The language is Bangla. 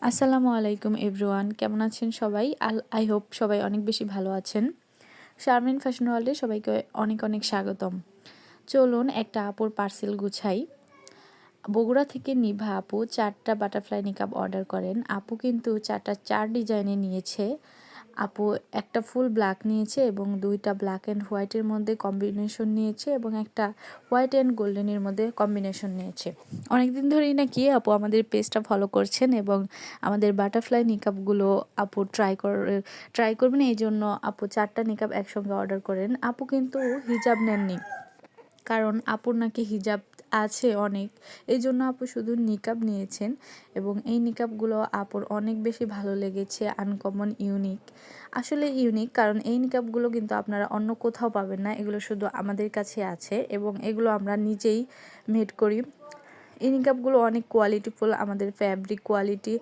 আসসালামু আলাইকুম এভরিওয়ান, কেমন আছেন সবাই? আই হোপ সবাই অনেক বেশি ভালো আছেন। শারমিন ফ্যাশন ওয়ার্ল্ডে সবাইকে অনেক অনেক স্বাগতম। চলুন একটা আপুর পার্সেল গুছাই। বগুড়া থেকে নিভা আপু 4টা বাটারফ্লাই নিকাব অর্ডার করেন। আপু কিন্তু 4 ডিজাইনে নিয়েছে। আপু একটা ফুল ব্ল্যাক নিয়েছে এবং 2টা ব্ল্যাক অ্যান্ড হোয়াইটের মধ্যে কম্বিনেশন নিয়েছে এবং একটা হোয়াইট অ্যান্ড গোল্ডেনের মধ্যে কম্বিনেশন নিয়েছে। অনেকদিন ধরেই নাকি আপু আমাদের পেজটা ফলো করছেন এবং আমাদের বাটারফ্লাই নিকাবগুলো আপু ট্রাই করবেন, এই জন্য আপু 4টা নিকাব একসঙ্গে অর্ডার করেন। আপু কিন্তু হিজাব নেননি, কারণ আপুর নাকি হিজাব আছে অনেক, এই জন্য আপু শুধু নিকাব নিয়েছেন এবং এই নিকাবগুলো আপুর অনেক বেশি ভালো লেগেছে। আনকমন, ইউনিক, আসলে ইউনিক, কারণ এই নিকাবগুলো কিন্তু আপনারা অন্য কোথাও পাবেন না। এগুলো শুধু আমাদের কাছে আছে এবং এগুলো আমরা নিজেই মেড করি। এই নিকাবগুলো অনেক কোয়ালিটিফুল, আমাদের ফ্যাব্রিক কোয়ালিটি